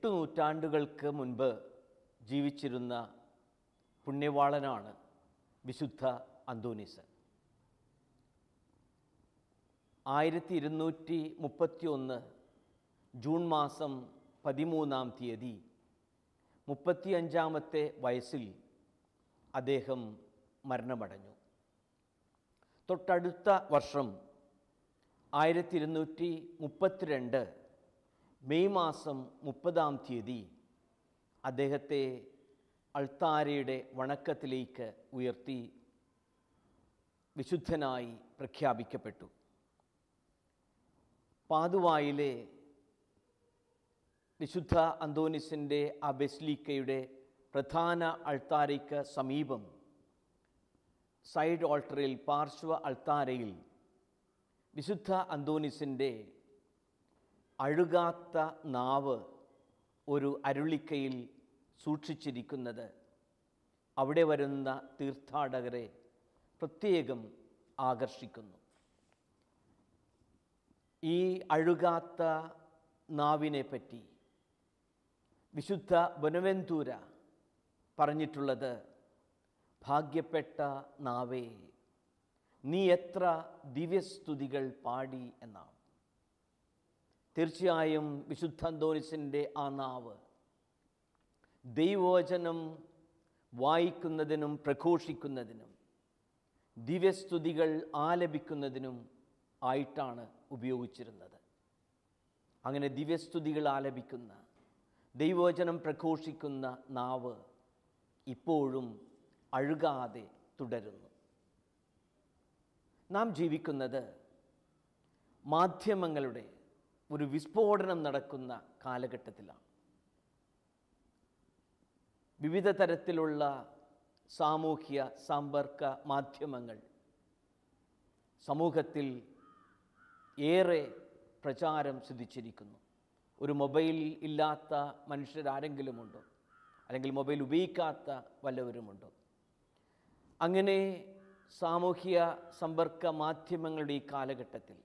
നൂറ്റാണ്ടുകൾക്ക് മുൻപ് ജീവിച്ചിരുന്ന പുണ്യവാളനാണ് വിശുദ്ധ അന്തോനീസ്. 1231 ജൂൺ മാസം 13-ാം തീയതി 35-ാമത്തെ വയസ്സിൽ അദ്ദേഹം മരണമടഞ്ഞു. തൊട്ടടുത്ത വർഷം 1232 മെയ് മാസം 30-ാം തീയതി അദ്ദേഹത്തെ അൾത്താരയുടെ വണക്കത്തിലേക്ക് ഉയർത്തി വിശുദ്ധനായി പ്രഖ്യാപിക്കപ്പെട്ടു. പാതുവായിലെ വിശുദ്ധ അന്തോനീസിൻ്റെ ആ ബസിലിക്കയുടെ പ്രധാന അൾത്താരയ്ക്ക് സമീപം സൈഡ് ഓൾട്ടറിൽ, പാർശ്വ അൾത്താരയിൽ വിശുദ്ധ അന്തോനീസിൻ്റെ അഴുകാത്ത നാവ് ഒരു അരുളിക്കയിൽ സൂക്ഷിച്ചിരിക്കുന്നത് അവിടെ വരുന്ന തീർത്ഥാടകരെ പ്രത്യേകം ആകർഷിക്കുന്നു. ഈ അഴുകാത്ത നാവിനെ പറ്റി വിശുദ്ധ ബൊനവെന്തൂര പറഞ്ഞിട്ടുള്ളത്, ഭാഗ്യപ്പെട്ട നാവേ, നീ എത്ര ദിവ്യസ്തുതികൾ പാടി എന്നാണ്. തീർച്ചയായും വിശുദ്ധ അന്തോനീസിൻ്റെ ആ നാവ് ദൈവവചനം വായിക്കുന്നതിനും പ്രഘോഷിക്കുന്നതിനും ദിവ്യസ്തുതികൾ ആലപിക്കുന്നതിനും ആയിട്ടാണ് ഉപയോഗിച്ചിരുന്നത്. അങ്ങനെ ദിവ്യസ്തുതികൾ ആലപിക്കുന്ന, ദൈവവചനം പ്രഘോഷിക്കുന്ന നാവ് ഇപ്പോഴും അഴുകാതെ തുടരുന്നു. നാം ജീവിക്കുന്നത് മാധ്യമങ്ങളുടെ ഒരു വിസ്ഫോടനം നടക്കുന്ന കാലഘട്ടത്തിലാണ്. വിവിധ തരത്തിലുള്ള സാമൂഹ്യ സമ്പർക്ക മാധ്യമങ്ങൾ സമൂഹത്തിൽ ഏറെ പ്രചാരം സിദ്ധിച്ചിരിക്കുന്നു. ഒരു മൊബൈൽ ഇല്ലാത്ത മനുഷ്യരാരെങ്കിലുമുണ്ടോ? അല്ലെങ്കിൽ മൊബൈൽ ഉപയോഗിക്കാത്ത വല്ലവരുമുണ്ടോ? അങ്ങനെ സാമൂഹ്യ സമ്പർക്ക മാധ്യമങ്ങളുടെ ഈ കാലഘട്ടത്തിൽ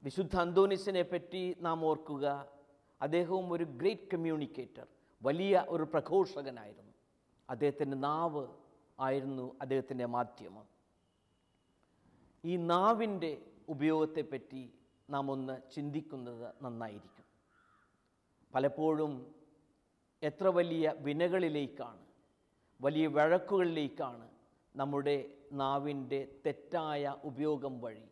വിശുദ്ധ അന്തോനീസിനെ പറ്റി നാം ഓർക്കുക. അദ്ദേഹവും ഒരു ഗ്രേറ്റ് കമ്മ്യൂണിക്കേറ്റർ, വലിയ ഒരു പ്രഘോഷകനായിരുന്നു. അദ്ദേഹത്തിൻ്റെ നാവ് ആയിരുന്നു അദ്ദേഹത്തിൻ്റെ മാധ്യമം. ഈ നാവിൻ്റെ ഉപയോഗത്തെപ്പറ്റി നാം ഒന്ന് ചിന്തിക്കുന്നത് നന്നായിരിക്കും. പലപ്പോഴും എത്ര വലിയ വിനകളിലേക്കാണ്, വലിയ വഴക്കുകളിലേക്കാണ് നമ്മുടെ നാവിൻ്റെ തെറ്റായ ഉപയോഗം വഴി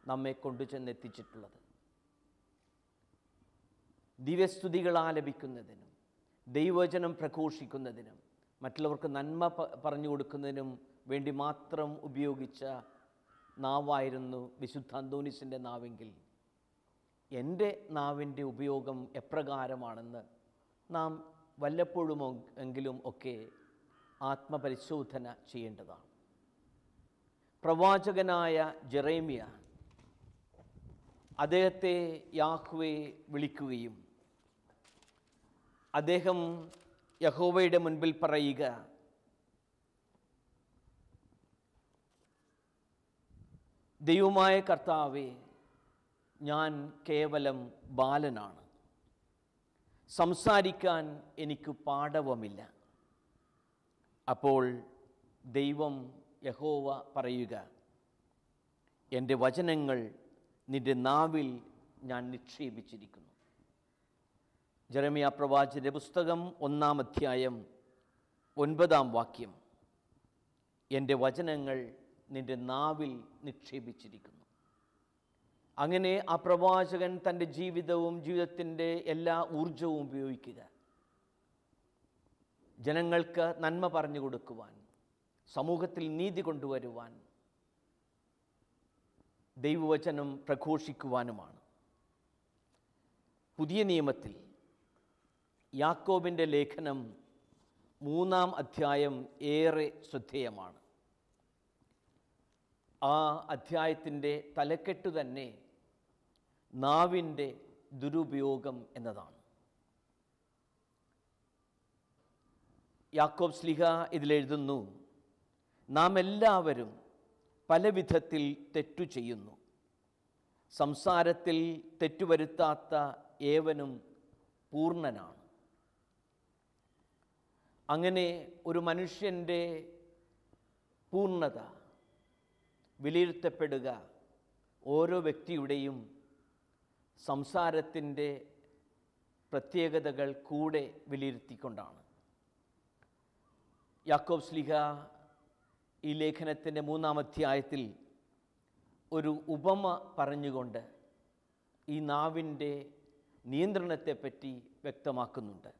നമ്മെ കൊണ്ടുചെന്നെത്തിച്ചിട്ടുള്ളത്. ദിവ്യസ്തുതികൾ ആലപിക്കുന്നതിനും ദൈവവചനം പ്രഘോഷിക്കുന്നതിനും മറ്റുള്ളവർക്ക് നന്മ പറഞ്ഞു കൊടുക്കുന്നതിനും വേണ്ടി മാത്രം ഉപയോഗിച്ച നാവായിരുന്നു വിശുദ്ധ അന്തോനീസിൻ്റെ നാവെങ്കിൽ എൻ്റെ നാവിൻ്റെ ഉപയോഗം എപ്രകാരമാണെന്ന് നാം വല്ലപ്പോഴും എങ്കിലും ഒക്കെ ആത്മപരിശോധന ചെയ്യേണ്ടതാണ്. പ്രവാചകനായ ജെറേമിയ അദ്ദേഹത്തെ യാഹ്വേ വിളിക്കുകയും അദ്ദേഹം യഹോവയുടെ മുൻപിൽ പറയുക, ദൈവമായ കർത്താവേ, ഞാൻ കേവലം ബാലനാണ്, സംസാരിക്കാൻ എനിക്ക് പാടവമില്ല. അപ്പോൾ ദൈവം യഹോവ പറയുക, എൻ്റെ വചനങ്ങൾ നിൻ്റെ നാവിൽ ഞാൻ നിക്ഷേപിച്ചിരിക്കുന്നു. ജെറമ്യാ പ്രവാചകന്റെ പുസ്തകം 1-ാം അധ്യായം 9-ാം വാക്യം, എൻ്റെ വചനങ്ങൾ നിൻ്റെ നാവിൽ നിക്ഷേപിച്ചിരിക്കുന്നു. അങ്ങനെ ആ പ്രവാചകൻ തൻ്റെ ജീവിതത്തിൻ്റെ എല്ലാ ഊർജവും ഉപയോഗിക്കുക, ജനങ്ങൾക്ക് നന്മ പറഞ്ഞു കൊടുക്കുവാൻ, സമൂഹത്തിൽ നീതി കൊണ്ടുവരുവാൻ, ദൈവവചനം പ്രഘോഷിക്കുവാനുമാണ്. പുതിയ നിയമത്തിൽ യാക്കോബിൻ്റെ ലേഖനം 3-ാം അധ്യായം ഏറെ ശ്രദ്ധേയമാണ്. ആ അധ്യായത്തിൻ്റെ തലക്കെട്ട് തന്നെ നാവിൻ്റെ ദുരുപയോഗം എന്നതാണ്. യാക്കോബ് ശ്ലീഹ ഇതിലെഴുതുന്നു, നാം എല്ലാവരും പല വിധത്തിൽ തെറ്റു ചെയ്യുന്നു. സംസാരത്തിൽ തെറ്റുവരുത്താത്ത ഏവനും പൂർണ്ണനാണ്. അങ്ങനെ ഒരു മനുഷ്യൻ്റെ പൂർണ്ണത വിലയിരുത്തപ്പെടുക ഓരോ വ്യക്തിയുടെയും സംസാരത്തിൻ്റെ പ്രത്യേകതകൾ കൂടെ വിലയിരുത്തിക്കൊണ്ടാണ്. യാക്കോബ് ശ്ലീഹ ഈ ലേഖനത്തിൻ്റെ 3-ാം അധ്യായത്തിൽ ഒരു ഉപമ പറഞ്ഞുകൊണ്ട് ഈ നാവിൻ്റെ നിയന്ത്രണത്തെപ്പറ്റി വ്യക്തമാക്കുന്നുണ്ട്.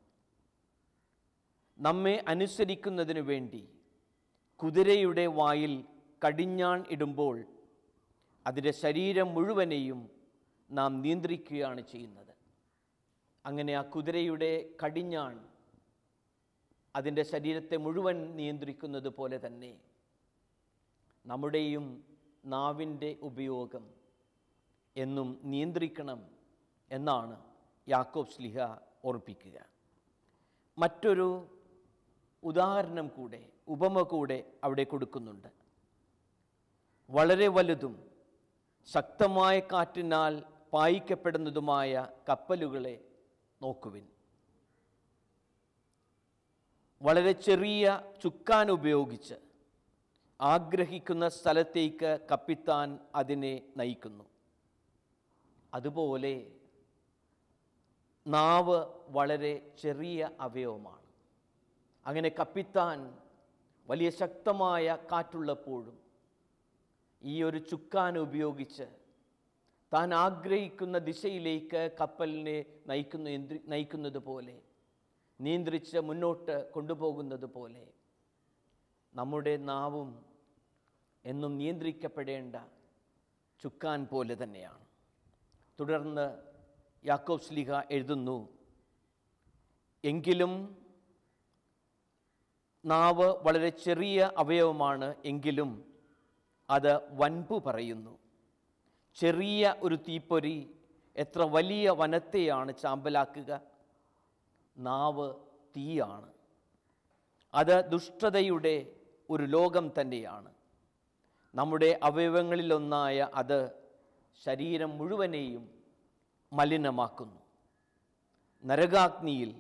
നമ്മെ അനുസരിക്കുന്നതിനു വേണ്ടി കുതിരയുടെ വായിൽ കടിഞ്ഞാൺ ഇടുമ്പോൾ അതിൻ്റെ ശരീരം മുഴുവനെയും നാം നിയന്ത്രിക്കുകയാണ് ചെയ്യുന്നത്. അങ്ങനെ ആ കുതിരയുടെ കടിഞ്ഞാൺ അതിൻ്റെ ശരീരത്തെ മുഴുവൻ നിയന്ത്രിക്കുന്നത് പോലെ തന്നെ നമ്മുടെയും നാവിൻ്റെ ഉപയോഗം എന്നും നിയന്ത്രിക്കണം എന്നാണ് യാക്കോബ് ശ്ലീഹ ഓർപ്പിക്കുക. മറ്റൊരു ഉദാഹരണം കൂടെ, ഉപമ കൂടെ അവിടെ കൊടുക്കുന്നുണ്ട്. വളരെ വലുതും ശക്തമായ കാറ്റിനാൽ പായിക്കപ്പെടുന്നതുമായ കപ്പലുകളെ നോക്കുവിൻ. വളരെ ചെറിയ ചുക്കാൻ ഉപയോഗിച്ച് ആഗ്രഹിക്കുന്ന സ്ഥലത്തേക്ക് കപ്പിത്താൻ അതിനെ നയിക്കുന്നു. അതുപോലെ നാവ് വളരെ ചെറിയ അവയവമാണ്. അങ്ങനെ കപ്പിത്താൻ വലിയ ശക്തമായ കാറ്റുള്ളപ്പോഴും ഈ ഒരു ചുക്കാൻ ഉപയോഗിച്ച് താൻ ആഗ്രഹിക്കുന്ന ദിശയിലേക്ക് കപ്പലിനെ നയിക്കുന്നത് പോലെ, നിയന്ത്രിച്ച് മുന്നോട്ട് കൊണ്ടുപോകുന്നത് പോലെ നമ്മുടെ നാവും എന്നും നിയന്ത്രിക്കപ്പെടേണ്ട ചുക്കാൻ പോലെ തന്നെയാണ്. തുടർന്ന് യാക്കോബ് ശ്ലീഹ എഴുതുന്നു, എങ്കിലും നാവ് വളരെ ചെറിയ അവയവമാണ്, എങ്കിലും അത് വൻപു പറയുന്നു. ചെറിയ ഒരു തീപ്പൊരി എത്ര വലിയ വനത്തെയാണ് ചാമ്പലാക്കുക. നാവ് തീയാണ്. അത് ദുഷ്ടതയുടെ ഒരു ലോകം തന്നെയാണ്. നമ്മുടെ അവയവങ്ങളിലൊന്നായ അത് ശരീരം മുഴുവനെയും മലിനമാക്കുന്നു. നരകാഗ്നിയിൽ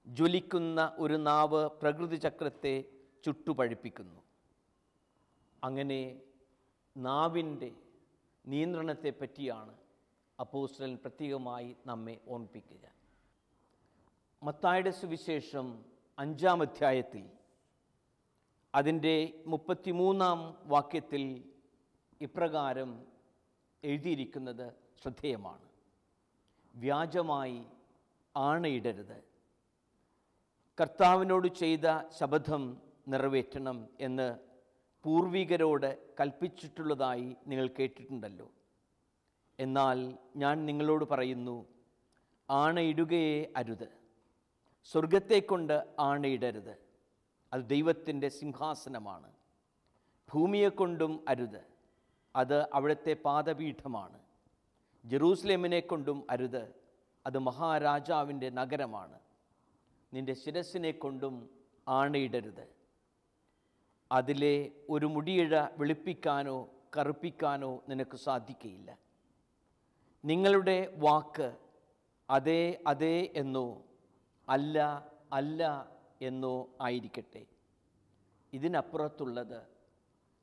ജ്വലിക്കുന്ന ഒരു നാവ് പ്രകൃതി ചക്രത്തെ ചുട്ടുപഴുപ്പിക്കുന്നു. അങ്ങനെ നാവിൻ്റെ നിയന്ത്രണത്തെ പറ്റിയാണ് അപ്പോസ്തലൻ പ്രത്യേകമായി നമ്മെ ഓർമ്മിപ്പിക്കുക. മത്തായിയുടെ സുവിശേഷം 5-ാം അധ്യായത്തിൽ അതിൻ്റെ 33-ാം വാക്യത്തിൽ ഇപ്രകാരം എഴുതിയിരിക്കുന്നത് ശ്രദ്ധേയമാണ്. വ്യാജമായി ആണയിടരുത്, കർത്താവിനോട് ചെയ്ത ശപഥം നിറവേറ്റണം എന്ന് പൂർവികരോട് കൽപ്പിച്ചിട്ടുള്ളതായി നിങ്ങൾ കേട്ടിട്ടുണ്ടല്ലോ. എന്നാൽ ഞാൻ നിങ്ങളോട് പറയുന്നു, ആണയിടുകയേ അരുത്. സ്വർഗത്തെക്കൊണ്ട് ആണയിടരുത്, അത് ദൈവത്തിൻ്റെ സിംഹാസനമാണ്. ഭൂമിയെക്കൊണ്ടും അരുത്, അത് അവിടുത്തെ പാദപീഠമാണ്. ജെറൂസലേമിനെ കൊണ്ടും അരുത്, അത് മഹാരാജാവിൻ്റെ നഗരമാണ്. നിൻ്റെ ശിരസ്സിനെ കൊണ്ടും ആണയിടരുത്, അതിലെ ഒരു മുടിയിഴ വെളുപ്പിക്കാനോ കറുപ്പിക്കാനോ നിനക്ക് സാധിക്കുകയില്ല. നിങ്ങളുടെ വാക്ക് അതെ അതെ എന്നോ അല്ല അല്ല എന്നോ ആയിരിക്കട്ടെ. ഇതിനപ്പുറത്തുള്ളത്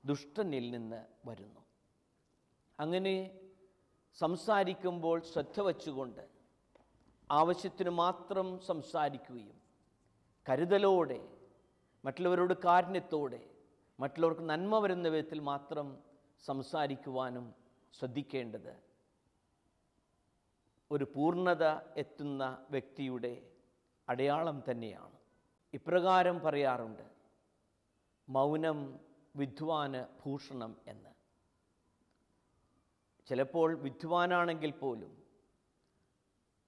ദുഷ്ടനിൽ നിന്ന് വരുന്നു. അങ്ങനെ സംസാരിക്കുമ്പോൾ ശ്രദ്ധ വച്ചുകൊണ്ട് ആവശ്യത്തിന് മാത്രം സംസാരിക്കുകയും കരുതലോടെ, മറ്റുള്ളവരോട് കാരുണ്യത്തോടെ, മറ്റുള്ളവർക്ക് നന്മ വരുന്ന വിധത്തിൽ മാത്രം സംസാരിക്കുവാനും ശ്രദ്ധിക്കേണ്ടത് ഒരു പൂർണ്ണത എത്തുന്ന വ്യക്തിയുടെ അടയാളം തന്നെയാണ്. ഇപ്രകാരം പറയാറുണ്ട്, മൗനം വിദ്വാന് ഭൂഷണം എന്ന്. ചിലപ്പോൾ വിദ്വാനാണെങ്കിൽ പോലും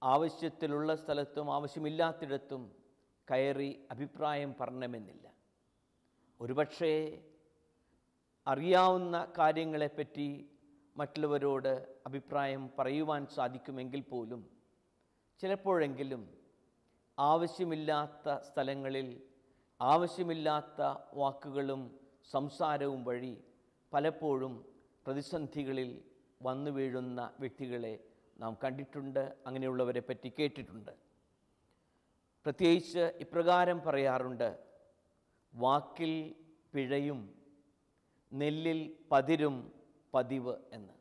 ആവശ്യത്തിലുള്ള സ്ഥലത്തും ആവശ്യമില്ലാത്തിടത്തും കയറി അഭിപ്രായം പറയണമെന്നില്ല. ഒരുപക്ഷേ അറിയാവുന്ന കാര്യങ്ങളെപ്പറ്റി മറ്റുള്ളവരോട് അഭിപ്രായം പറയുവാൻ സാധിക്കുമെങ്കിൽ പോലും ചിലപ്പോഴെങ്കിലും ആവശ്യമില്ലാത്ത സ്ഥലങ്ങളിൽ ആവശ്യമില്ലാത്ത വാക്കുകളും സംസാരവും വഴി പലപ്പോഴും പ്രതിസന്ധികളിൽ വന്നു വീഴുന്ന വ്യക്തികളെ നാം കണ്ടിട്ടുണ്ട്, അങ്ങനെയുള്ളവരെ പറ്റി കേട്ടിട്ടുണ്ട്. പ്രത്യേകിച്ച് ഇപ്രകാരം പറയാറുണ്ട്: വാക്കിൽ പിഴയും നെല്ലിൽ പതിരും പതിവ് എന്ന്.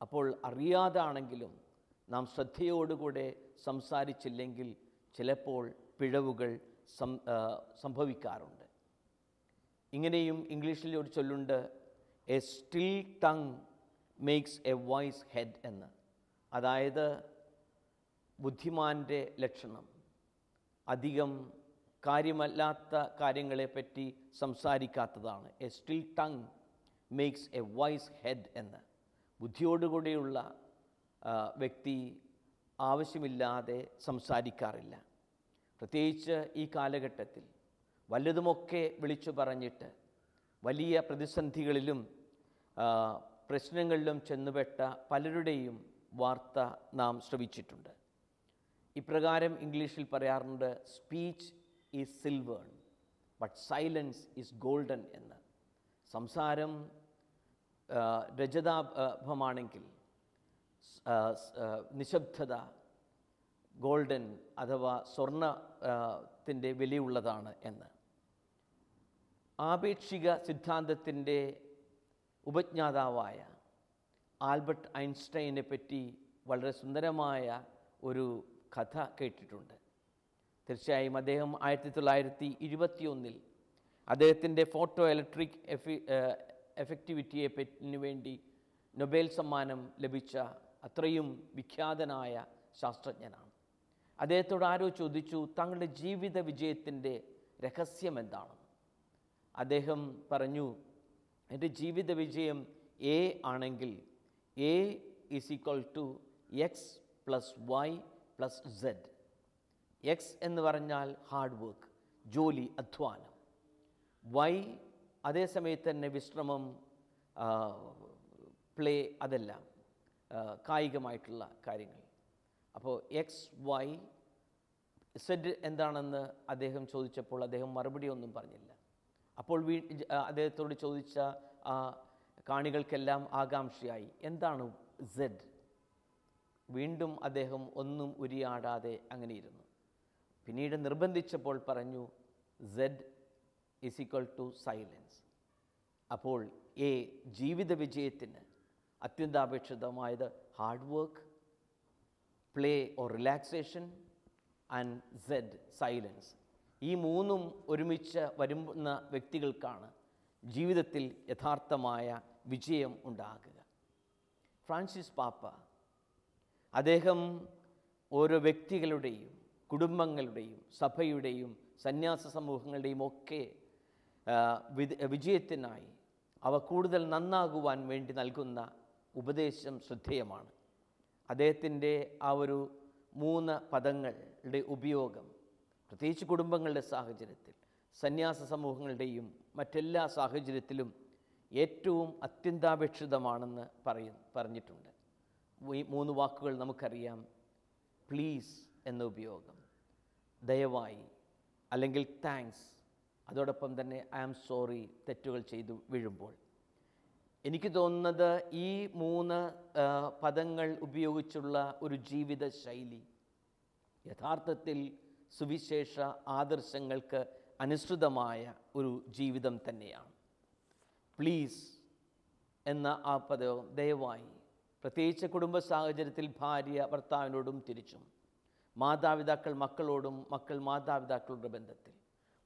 അപ്പോൾ അറിയാതാണെങ്കിലും നാം ശ്രദ്ധയോടുകൂടെ സംസാരിച്ചില്ലെങ്കിൽ ചിലപ്പോൾ പിഴവുകൾ സംഭവിക്കാറുണ്ട്. ഇങ്ങനെയും ഇംഗ്ലീഷിൽ ഒരു ചൊല്ലുണ്ട്, a still tongue makes a wise head എന്ന്. അതായത് ബുദ്ധിമാൻ്റെ ലക്ഷണം അധികം കാര്യമല്ലാത്ത കാര്യങ്ങളെപ്പറ്റി സംസാരിക്കാത്തതാണ്. A still tongue makes a wise head എന്ന്. ബുദ്ധിയോടുകൂടിയുള്ള വ്യക്തി ആവശ്യമില്ലാതെ സംസാരിക്കാറില്ല. പ്രത്യേകിച്ച് ഈ കാലഘട്ടത്തിൽ വല്ലതുമൊക്കെ വിളിച്ചു പറഞ്ഞിട്ട് വലിയ പ്രതിസന്ധികളിലും പ്രശ്നങ്ങളിലും ചെന്നുപെട്ട പലരുടെയും വാർത്ത നാം ശ്രവിച്ചിട്ടുണ്ട്. ഇപ്രകാരം ഇംഗ്ലീഷിൽ പറയാറുണ്ട്, speech is silver but silence is golden എന്ന്. സംസാരം രജതാഭമാണെങ്കിൽ നിശബ്ദത ഗോൾഡൻ അഥവാ സ്വർണത്തിൻ്റെ വിലയുള്ളതാണ് എന്ന്. ആപേക്ഷിക സിദ്ധാന്തത്തിൻ്റെ ഉപജ്ഞാതാവായ ആൽബർട്ട് ഐൻസ്റ്റൈനെ പറ്റി വളരെ സുന്ദരമായ ഒരു കഥ കേട്ടിട്ടുണ്ട്. തീർച്ചയായും അദ്ദേഹം 1921 അദ്ദേഹത്തിൻ്റെ ഫോട്ടോ ഇലക്ട്രിക് എഫക്റ്റിവിറ്റിയെ വേണ്ടി നൊബേൽ സമ്മാനം ലഭിച്ച അത്രയും വിഖ്യാതനായ ശാസ്ത്രജ്ഞനാണ്. അദ്ദേഹത്തോട് ആരോ ചോദിച്ചു, താങ്കളുടെ ജീവിത വിജയത്തിൻ്റെ രഹസ്യം എന്താണെന്ന്. അദ്ദേഹം പറഞ്ഞു, എൻ്റെ ജീവിത വിജയം എ ആണെങ്കിൽ A is equal to X plus Y plus Z. X എന്ന് പറഞ്ഞാൽ ഹാർഡ് വർക്ക്, ജോലി, അധ്വാനം. വൈ അതേസമയത്ത് തന്നെ വിശ്രമം, പ്ലേ, അതെല്ലാം കായികമായിട്ടുള്ള കാര്യങ്ങൾ. അപ്പോൾ എക്സ് വൈ സെഡ് എന്താണെന്ന് അദ്ദേഹം ചോദിച്ചപ്പോൾ അദ്ദേഹം മറുപടി ഒന്നും പറഞ്ഞില്ല. അപ്പോൾ അദ്ദേഹത്തോട് ചോദിച്ച കാണികൾക്കെല്ലാം ആകാംക്ഷയായി, എന്താണ് സെഡ്? വീണ്ടും അദ്ദേഹം ഒന്നും ഉരിയാടാതെ അങ്ങനെ ഇരുന്നു. പിന്നീട് നിർബന്ധിച്ചപ്പോൾ പറഞ്ഞു, said is equal to silence. അപ്പോൾ എ ജീവിത വിജയത്തിന് അത്യന്താപേക്ഷിതമായത് hard work, play or relaxation, and said silence. ഈ മൂന്നും ഒരുമിച്ച് വരുന്ന വ്യക്തികൾക്കാണ് ജീവിതത്തിൽ യഥാർത്ഥമായ വിജയം ഉണ്ടാകുക. ഫ്രാൻസിസ് പാപ്പ അദ്ദേഹം ഓരോ വ്യക്തികളുടെയും കുടുംബങ്ങളുടെയും സഭയുടെയും സന്യാസ സമൂഹങ്ങളുടെയും ഒക്കെ വിജയത്തിനായി അവ കൂടുതൽ നന്നാകുവാൻ വേണ്ടി നൽകുന്ന ഉപദേശം ശ്രദ്ധേയമാണ്. അദ്ദേഹത്തിൻ്റെ ആ ഒരു 3 പദങ്ങളുടെ ഉപയോഗം പ്രത്യേകിച്ച് കുടുംബങ്ങളുടെ സാഹചര്യത്തിൽ, സന്യാസ സമൂഹങ്ങളുടെയും മറ്റെല്ലാ സാഹചര്യത്തിലും ഏറ്റവും അത്യന്താപേക്ഷിതമാണെന്ന് പറഞ്ഞിട്ടുണ്ട്. ഈ 3 വാക്കുകൾ നമുക്കറിയാം. പ്ലീസ് എന്ന ഉപയോഗം, ദയവായി, അല്ലെങ്കിൽ താങ്ക്സ്, അതോടൊപ്പം തന്നെ ഐ ആം സോറി തെറ്റുകൾ ചെയ്തു വീഴുമ്പോൾ. എനിക്ക് തോന്നുന്നത് ഈ 3 പദങ്ങൾ ഉപയോഗിച്ചുള്ള ഒരു ജീവിത ശൈലി യഥാർത്ഥത്തിൽ സുവിശേഷ ആദർശങ്ങൾക്ക് അനുസൃതമായ ഒരു ജീവിതം തന്നെയാണ്. പ്ലീസ് എന്ന ആ പദവും ദയവായി, പ്രത്യേകിച്ച് കുടുംബ സാഹചര്യത്തിൽ ഭാര്യ ഭർത്താവിനോടും തിരിച്ചും, മാതാപിതാക്കൾ മക്കളോടും മക്കൾ മാതാപിതാക്കളുടെ ബന്ധത്തിൽ,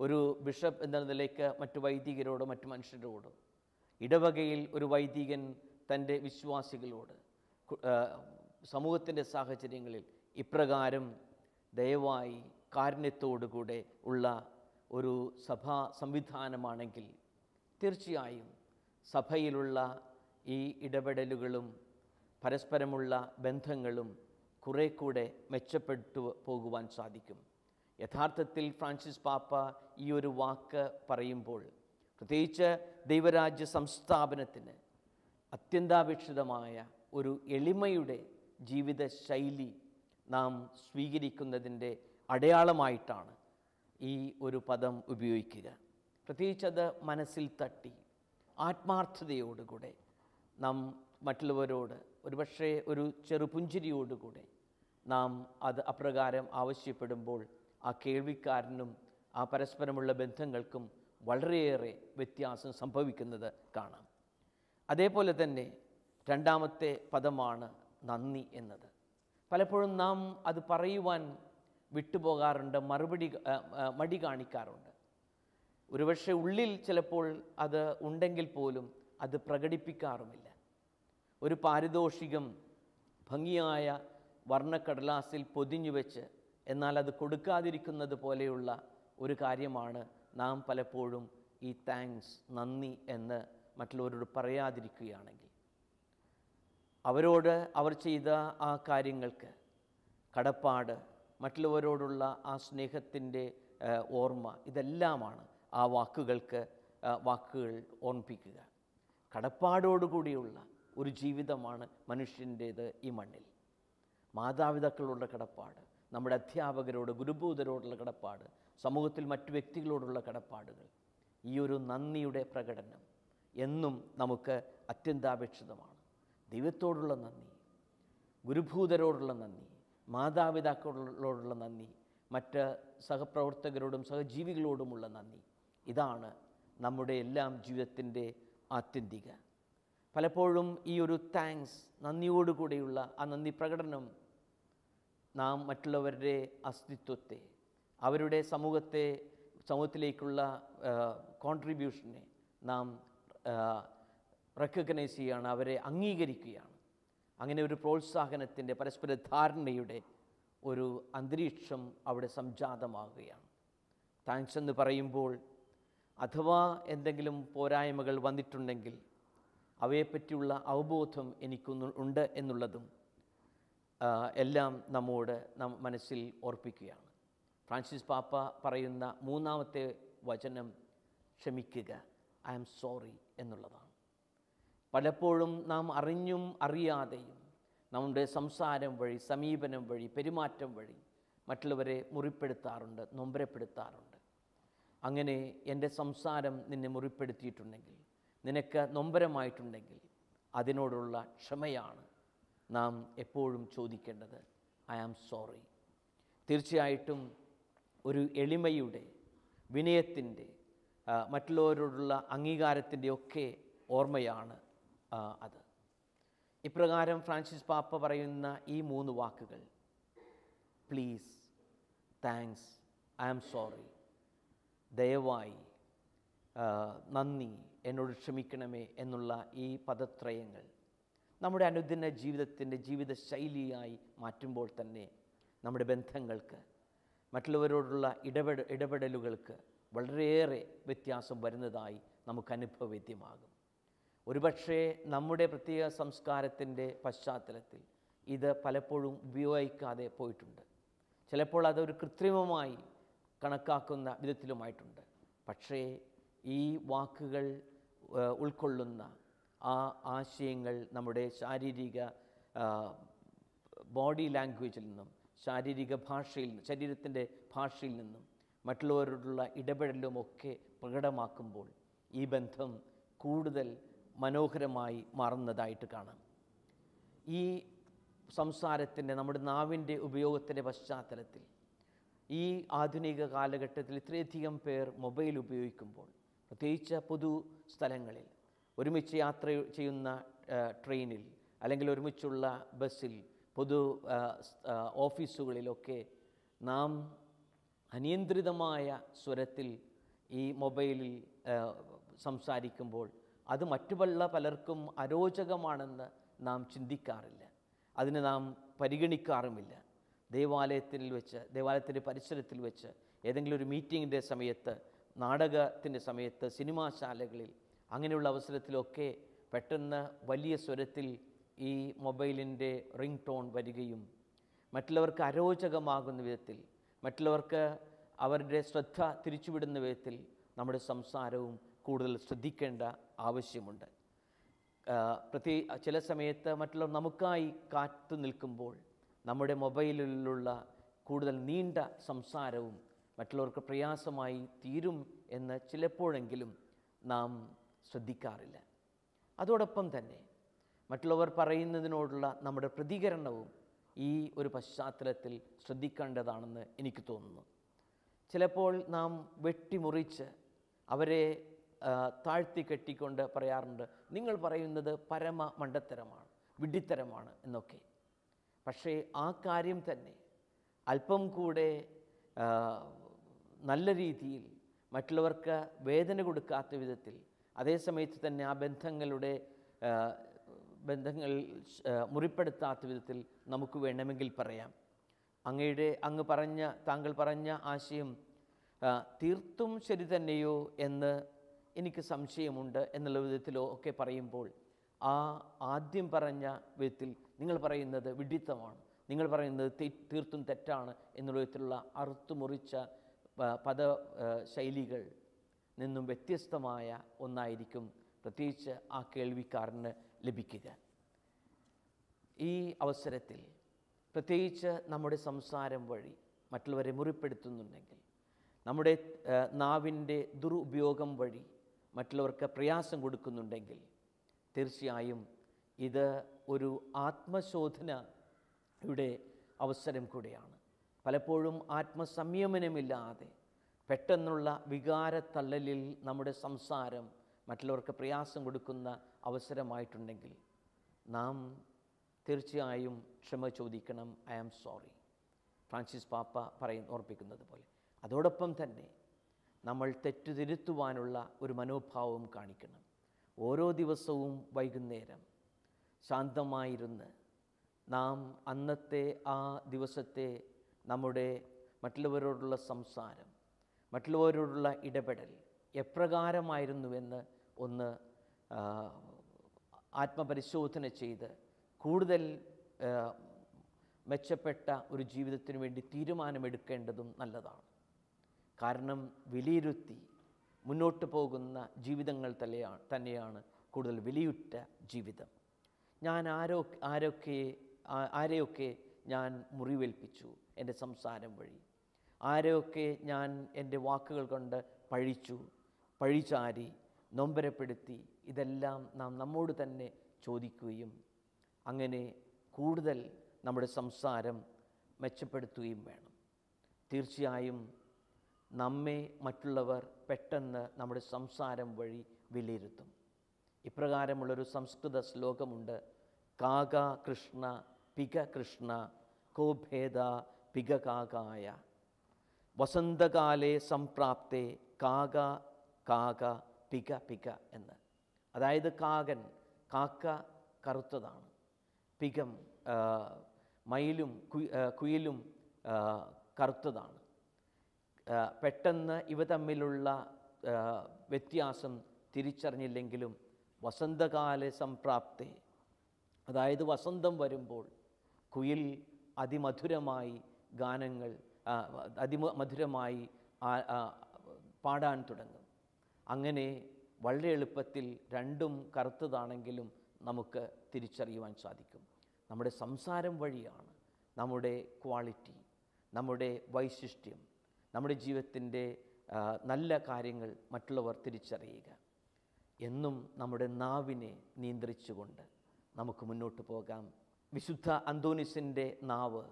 ഒരു ബിഷപ്പ് എന്ന നിലയ്ക്ക് മറ്റു വൈദികരോടോ മറ്റു മനുഷ്യരോടോ, ഇടവകയിൽ ഒരു വൈദികൻ തൻ്റെ വിശ്വാസികളോട്, സമൂഹത്തിൻ്റെ സാഹചര്യങ്ങളിൽ ഇപ്രകാരം ദയവായി കാരുണ്യത്തോടുകൂടെ ഉള്ള ഒരു സഭാ സംവിധാനമാണെങ്കിൽ തീർച്ചയായും സഭയിലുള്ള ഈ ഇടപെടലുകളും പരസ്പരമുള്ള ബന്ധങ്ങളും കുറേ കൂടെ മെച്ചപ്പെട്ടു പോകുവാൻ സാധിക്കും. യഥാർത്ഥത്തിൽ ഫ്രാൻസിസ് പാപ്പ ഈ ഒരു വാക്ക് പറയുമ്പോൾ പ്രത്യേകിച്ച് ദൈവരാജ്യ സംസ്ഥാപനത്തിന് അത്യന്താപേക്ഷിതമായ ഒരു എളിമയുടെ ജീവിത ശൈലി നാം സ്വീകരിക്കുന്നതിൻ്റെ അടയാളമായിട്ടാണ് ഈ ഒരു പദം ഉപയോഗിക്കുക. പ്രത്യേകിച്ചത് മനസ്സിൽ തട്ടി ആത്മാർത്ഥതയോടുകൂടെ നാം മറ്റുള്ളവരോട് ഒരുപക്ഷെ ഒരു ചെറുപുഞ്ചിരിയോടുകൂടെ നാം അത് അപ്രകാരം ആവശ്യപ്പെടുമ്പോൾ ആ കേൾവിക്കാരനും ആ പരസ്പരമുള്ള ബന്ധങ്ങൾക്കും വളരെയേറെ വ്യത്യാസം സംഭവിക്കുന്നത് കാണാം. അതേപോലെ തന്നെ രണ്ടാമത്തെ പദമാണ് നന്ദി എന്നത്. പലപ്പോഴും നാം അത് പറയുവാൻ വിട്ടുപോകാറുണ്ട്, മടി കാണിക്കാറുണ്ട്. ഒരുപക്ഷെ ഉള്ളിൽ ചിലപ്പോൾ അത് ഉണ്ടെങ്കിൽ പോലും അത് പ്രകടിപ്പിക്കാറുമില്ല. ഒരു പാരിതോഷികം ഭംഗിയായ വർണ്ണക്കടലാസിൽ പൊതിഞ്ഞു വെച്ച് എന്നാൽ അത് കൊടുക്കാതിരിക്കുന്നത് പോലെയുള്ള ഒരു കാര്യമാണ് നാം പലപ്പോഴും ഈ താങ്ക്സ്, നന്ദി എന്ന് മറ്റുള്ളവരോട് പറയാതിരിക്കുകയാണെങ്കിൽ. അവരോട് അവർ ചെയ്ത ആ കാര്യങ്ങൾക്ക് കടപ്പാട്, മറ്റുള്ളവരോടുള്ള ആ സ്നേഹത്തിൻ്റെ ഓർമ്മ, ഇതെല്ലാമാണ് ആ വാക്കുകൾ ഓർമ്മിപ്പിക്കുക. കടപ്പാടോടുകൂടിയുള്ള ഒരു ജീവിതമാണ് മനുഷ്യൻ്റേത് ഈ മണ്ണിൽ. മാതാപിതാക്കളോടുള്ള കടപ്പാട്, നമ്മുടെ അധ്യാപകരോട്, ഗുരുഭൂതരോടുള്ള കടപ്പാട്, സമൂഹത്തിൽ മറ്റു വ്യക്തികളോടുള്ള കടപ്പാടുകൾ, ഈ ഒരു നന്ദിയുടെ പ്രകടനം എന്നും നമുക്ക് അത്യന്താപേക്ഷിതമാണ്. ദൈവത്തോടുള്ള നന്ദി, ഗുരുഭൂതരോടുള്ള നന്ദി, മാതാപിതാക്കളോടുള്ള നന്ദി, മറ്റ് സഹപ്രവർത്തകരോടും സഹജീവികളോടുമുള്ള നന്ദി, ഇതാണ് നമ്മുടെ എല്ലാം ജീവിതത്തിൻ്റെ ആത്യന്തിക. പലപ്പോഴും ഈ ഒരു താങ്ക്സ്, നന്ദിയോടുകൂടിയുള്ള ആ നന്ദി പ്രകടനം നാം മറ്റുള്ളവരുടെ അസ്തിത്വത്തെ, അവരുടെ സമൂഹത്തിലേക്കുള്ള കോൺട്രിബ്യൂഷനെ നാം റെക്കഗ്നൈസ് ചെയ്യുകയാണ്, അവരെ അംഗീകരിക്കുകയാണ്. അങ്ങനെ ഒരു പ്രോത്സാഹനത്തിൻ്റെ, പരസ്പര ധാരണയുടെ ഒരു അന്തരീക്ഷം അവിടെ സംജാതമാകുകയാണ്. താങ്ക്സ് എന്ന് പറയുമ്പോൾ അഥവാ എന്തെങ്കിലും പോരായ്മകൾ വന്നിട്ടുണ്ടെങ്കിൽ അവയെപ്പറ്റിയുള്ള അവബോധം എനിക്കുണ്ട് എന്നുള്ളതും എല്ലാം നമ്മോട് മനസ്സിൽ ഓർപ്പിക്കുകയാണ്. ഫ്രാൻസിസ് പാപ്പ പറയുന്ന മൂന്നാമത്തെ വചനം ക്ഷമിക്കുക, ഐ ആം സോറി എന്നുള്ളതാണ്. പലപ്പോഴും നാം അറിഞ്ഞും അറിയാതെയും നമ്മുടെ സംസാരം വഴി, സമീപനം വഴി, പെരുമാറ്റം വഴി മറ്റുള്ളവരെ മുറിപ്പെടുത്താറുണ്ട്, നൊമ്പരപ്പെടുത്താറുണ്ട്. അങ്ങനെ എൻ്റെ സംസാരം നിന്നെ മുറിപ്പെടുത്തിയിട്ടുണ്ടെങ്കിൽ, നിനക്ക് നൊമ്പരമായിട്ടുണ്ടെങ്കിൽ അതിനോടുള്ള ക്ഷമയാണ് നാം എപ്പോഴും ചോദിക്കേണ്ടത്. I am sorry. തീർച്ചയായിട്ടും ഒരു എളിമയുടെ, വിനയത്തിൻ്റെ, മറ്റുള്ളവരോടുള്ള അംഗീകാരത്തിൻ്റെ ഒക്കെ ഓർമ്മയാണ് അത്. ഇപ്രകാരം ഫ്രാൻസിസ് പാപ്പ പറയുന്ന ഈ 3 വാക്കുകൾ, please, thanks, I am sorry, ദയവായി, നന്ദി, എന്നോട് ക്ഷമിക്കണമേ എന്നുള്ള ഈ പദത്രയങ്ങൾ നമ്മുടെ അനുദിന ജീവിതത്തിൻ്റെ ജീവിതശൈലിയായി മാറ്റുമ്പോൾ തന്നെ നമ്മുടെ ബന്ധങ്ങൾക്ക്, മറ്റുള്ളവരോടുള്ള ഇടപെടലുകൾക്ക് വളരെയേറെ വ്യത്യാസം വരുന്നതായി നമുക്ക് അനുഭവവേദ്യമാകും. ഒരുപക്ഷെ നമ്മുടെ പ്രത്യേക സംസ്കാരത്തിൻ്റെ പശ്ചാത്തലത്തിൽ ഇത് പലപ്പോഴും ഉപയോഗിക്കാതെ പോയിട്ടുണ്ട്. ചിലപ്പോൾ അതൊരു കൃത്രിമമായി കണക്കാക്കുന്ന വിധത്തിലുമായിട്ടുണ്ട്. പക്ഷേ ഈ വാക്കുകൾ ഉൾക്കൊള്ളുന്ന ആ ആശയങ്ങൾ നമ്മുടെ ശാരീരിക ബോഡി ലാംഗ്വേജിൽ നിന്നും, ശാരീരിക ഭാഷയിൽ നിന്നും, ശരീരത്തിൻ്റെ ഭാഷയിൽ നിന്നും മറ്റുള്ളവരോടുള്ള ഇടപെടലുമൊക്കെ പ്രകടമാക്കുമ്പോൾ ഈ ബന്ധം കൂടുതൽ മനോഹരമായി മാറുന്നതായിട്ട് കാണാം. ഈ സംസാരത്തിൻ്റെ, നമ്മുടെ നാവിൻ്റെ ഉപയോഗത്തിൻ്റെ പശ്ചാത്തലത്തിൽ ഈ ആധുനിക കാലഘട്ടത്തിൽ ഇത്രയധികം പേർ മൊബൈൽ ഉപയോഗിക്കുമ്പോൾ, പ്രത്യേകിച്ച് പൊതു സ്ഥലങ്ങളിൽ, ഒരുമിച്ച് യാത്ര ചെയ്യുന്ന ട്രെയിനിൽ, അല്ലെങ്കിൽ ഒരുമിച്ചുള്ള ബസ്സിൽ, പൊതു ഓഫീസുകളിലൊക്കെ നാം അനിയന്ത്രിതമായ സ്വരത്തിൽ ഈ മൊബൈലിൽ സംസാരിക്കുമ്പോൾ അത് മറ്റുള്ള പലർക്കും അരോചകമാണെന്ന് നാം ചിന്തിക്കാറില്ല, അതിന് നാം പരിഗണിക്കാറുമില്ല. ദേവാലയത്തിൻ്റെ പരിസരത്തിൽ വെച്ച്, ഏതെങ്കിലും ഒരു മീറ്റിങ്ങിൻ്റെ സമയത്ത്, നാടകത്തിൻ്റെ സമയത്ത്, സിനിമാശാലകളിൽ, അങ്ങനെയുള്ള അവസരത്തിലൊക്കെ പെട്ടെന്ന് വലിയ സ്വരത്തിൽ ഈ മൊബൈലിൻ്റെ റിംഗ് ടോൺ വരികയും മറ്റുള്ളവർക്ക് അരോചകമാകുന്ന വിധത്തിൽ, മറ്റുള്ളവർക്ക് അവരുടെ ശ്രദ്ധ തിരിച്ചുവിടുന്ന വിധത്തിൽ നമ്മുടെ സംസാരവും കൂടുതൽ ശ്രദ്ധിക്കേണ്ട ആവശ്യമുണ്ട്. ചില സമയത്ത് മറ്റുള്ളവർ നമുക്കായി കാത്തു നിൽക്കുമ്പോൾ നമ്മുടെ മൊബൈലിലുള്ള കൂടുതൽ നീണ്ട സംസാരവും മറ്റുള്ളവർക്ക് പ്രയാസമായി തീരും എന്ന് ചിലപ്പോഴെങ്കിലും നാം ശ്രദ്ധിക്കാറില്ല. അതോടൊപ്പം തന്നെ മറ്റുള്ളവർ പറയുന്നതിനോടുള്ള നമ്മുടെ പ്രതികരണവും ഈ ഒരു പശ്ചാത്തലത്തിൽ ശ്രദ്ധിക്കേണ്ടതാണെന്ന് എനിക്ക് തോന്നുന്നു. ചിലപ്പോൾ നാം വെട്ടിമുറിച്ച് അവരെ താഴ്ത്തി കെട്ടിക്കൊണ്ട് പറയാറുണ്ട്, നിങ്ങൾ പറയുന്നത് പരമ മണ്ടത്തരമാണ്, വിഡ്ഢിത്തരമാണ് എന്നൊക്കെ. പക്ഷേ ആ കാര്യം തന്നെ അല്പം കൂടെ നല്ല രീതിയിൽ മറ്റുള്ളവർക്ക് വേദന കൊടുക്കാത്ത വിധത്തിൽ, അതേസമയത്ത് തന്നെ ആ ബന്ധങ്ങൾ മുറിപ്പെടുത്താത്ത വിധത്തിൽ നമുക്ക് വേണമെങ്കിൽ പറയാം. താങ്കൾ പറഞ്ഞ ആശയം തീർത്തും ശരി തന്നെയോ എന്ന് എനിക്ക് സംശയമുണ്ട് എന്നുള്ള വിധത്തിലോ ഒക്കെ പറയുമ്പോൾ, ആ ആദ്യം പറഞ്ഞ വിധത്തിൽ നിങ്ങൾ പറയുന്നത് വിഡ്ഢിത്തമാണ്, നിങ്ങൾ പറയുന്നത് തീർത്തും തെറ്റാണ് എന്നുള്ള വിധത്തിലുള്ള അറുത്തുമുറിച്ച ശൈലികൾ നിന്നും വ്യത്യസ്തമായ ഒന്നായിരിക്കും പ്രത്യേകിച്ച് ആ കേൾവിക്കാരന് ലഭിക്കുക. ഈ അവസരത്തിൽ പ്രത്യേകിച്ച് നമ്മുടെ സംസാരം വഴി മറ്റുള്ളവരെ മുറിപ്പെടുത്തുന്നുണ്ടെങ്കിൽ, നമ്മുടെ നാവിൻ്റെ ദുരുപയോഗം വഴി മറ്റുള്ളവർക്ക് പ്രയാസം കൊടുക്കുന്നുണ്ടെങ്കിൽ, തീർച്ചയായും ഇത് ഒരു ആത്മശോധനയുടെ അവസരം കൂടെയാണ്. പലപ്പോഴും ആത്മസംയമനമില്ലാതെ പെട്ടെന്നുള്ള വികാരത്തള്ളലിൽ നമ്മുടെ സംസാരം മറ്റുള്ളവർക്ക് പ്രയാസം കൊടുക്കുന്ന അവസരമായിട്ടുണ്ടെങ്കിൽ നാം തീർച്ചയായും ക്ഷമ ചോദിക്കണം. ഐ ആം സോറി, ഫ്രാൻസിസ് പാപ്പ ഓർപ്പിക്കുന്നത് പോലെ. അതോടൊപ്പം തന്നെ നമ്മൾ തെറ്റുതിരുത്തുവാനുള്ള ഒരു മനോഭാവം കാണിക്കണം. ഓരോ ദിവസവും വൈകുന്നേരം ശാന്തമായിരുന്ന് നാം അന്നത്തെ ആ ദിവസത്തെ നമ്മുടെ മറ്റുള്ളവരോടുള്ള സംസാരം, മറ്റുള്ളവരോടുള്ള ഇടപെടൽ എപ്രകാരമായിരുന്നുവെന്ന് ഒന്ന് ആത്മപരിശോധന ചെയ്ത് കൂടുതൽ മെച്ചപ്പെട്ട ഒരു ജീവിതത്തിനു വേണ്ടി തീരുമാനമെടുക്കേണ്ടതും നല്ലതാണ്. കാരണം വിലയിരുത്തി മുന്നോട്ട് പോകുന്ന ജീവിതങ്ങൾ തന്നെയാണ് കൂടുതൽ വിലയുറ്റ ജീവിതം. ഞാൻ ആരെയൊക്കെ ഞാൻ മുറിവേൽപ്പിച്ചു എൻ്റെ സംസാരം വഴി, ആരെയൊക്കെ ഞാൻ എൻ്റെ വാക്കുകൾ കൊണ്ട് പഴിചാരി നൊമ്പരപ്പെടുത്തി, ഇതെല്ലാം നാം നമ്മോട് തന്നെ ചോദിക്കുകയും അങ്ങനെ കൂടുതൽ നമ്മുടെ സംസാരം മെച്ചപ്പെടുത്തുകയും വേണം. തീർച്ചയായും നമ്മെ മറ്റുള്ളവർ പെട്ടെന്ന് നമ്മുടെ സംസാരം വഴി വിലയിരുത്തും. ഇപ്രകാരമുള്ളൊരു സംസ്കൃത ശ്ലോകമുണ്ട്: കാക കൃഷ്ണ പിക കൃഷ്ണ കോ ഭേദ പിക കാകായ വസന്തകാലേ സംപ്രാപ്തേ കാക കാക പിക പിക എന്ന്. അതായത് കാക്ക കറുത്തതാണ്, പികം കുയിലും കറുത്തതാണ്. പെട്ടെന്ന് ഇവ തമ്മിലുള്ള വ്യത്യാസം തിരിച്ചറിഞ്ഞില്ലെങ്കിലും വസന്തകാല സംപ്രാപ്തേ, അതായത് വസന്തം വരുമ്പോൾ കുയിൽ അതിമധുരമായി പാടാൻ തുടങ്ങും. അങ്ങനെ വളരെ എളുപ്പത്തിൽ രണ്ടും കറുത്തതാണെങ്കിലും നമുക്ക് തിരിച്ചറിയുവാൻ സാധിക്കും. നമ്മുടെ സംസാരം വഴിയാണ് നമ്മുടെ ക്വാളിറ്റി, നമ്മുടെ വൈശിഷ്ട്യം, നമ്മുടെ ജീവിതത്തിൻ്റെ നല്ല കാര്യങ്ങൾ മറ്റുള്ളവർ തിരിച്ചറിയുക. എന്നും നമ്മുടെ നാവിനെ നിയന്ത്രിച്ചുകൊണ്ട് നമുക്ക് മുന്നോട്ട് പോകാം. വിശുദ്ധ അന്തോനീസിൻ്റെ നാവ്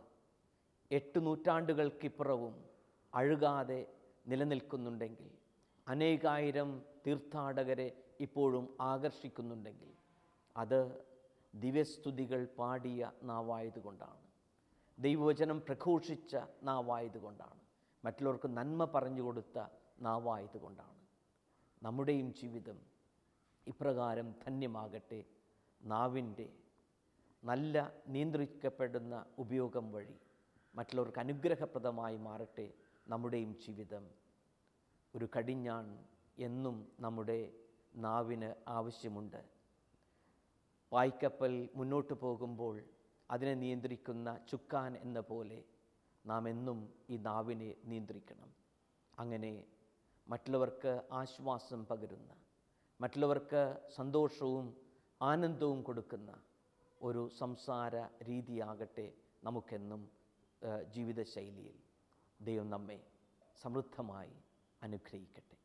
8 നൂറ്റാണ്ടുകൾക്കിപ്പുറവും അഴുകാതെ നിലനിൽക്കുന്നുണ്ടെങ്കിൽ, അനേകായിരം തീർത്ഥാടകരെ ഇപ്പോഴും ആകർഷിക്കുന്നുണ്ടെങ്കിൽ, അത് ദിവ്യസ്തുതികൾ പാടിയ നാവായതുകൊണ്ടാണ്, ദൈവവചനം പ്രഘോഷിച്ച നാവായതുകൊണ്ടാണ്, മറ്റുള്ളവർക്ക് നന്മ പറഞ്ഞു കൊടുത്ത നാവായതുകൊണ്ടാണ്. നമ്മുടെയും ജീവിതം ഇപ്രകാരം ധന്യമാകട്ടെ. നാവിൻ്റെ നല്ല നിയന്ത്രിക്കപ്പെടുന്ന ഉപയോഗം വഴി മറ്റുള്ളവർക്ക് അനുഗ്രഹപ്രദമായി മാറട്ടെ നമ്മുടെയും ജീവിതം. ഒരു കടിഞ്ഞാൺ എന്നും നമ്മുടെ നാവിന് ആവശ്യമുണ്ട്. പായ്ക്കപ്പൽ മുന്നോട്ട് പോകുമ്പോൾ അതിനെ നിയന്ത്രിക്കുന്ന ചുക്കാൻ എന്ന പോലെ നാം എന്നും ഈ നാവിനെ നിയന്ത്രിക്കണം. അങ്ങനെ മറ്റുള്ളവർക്ക് ആശ്വാസം പകരുന്ന, മറ്റുള്ളവർക്ക് സന്തോഷവും ആനന്ദവും കൊടുക്കുന്ന ഒരു സംസാര രീതിയാകട്ടെ നമുക്കെന്നും ജീവിതശൈലിയിൽ. ദൈവം നമ്മെ സമൃദ്ധമായി അനുഗ്രഹിക്കട്ടെ.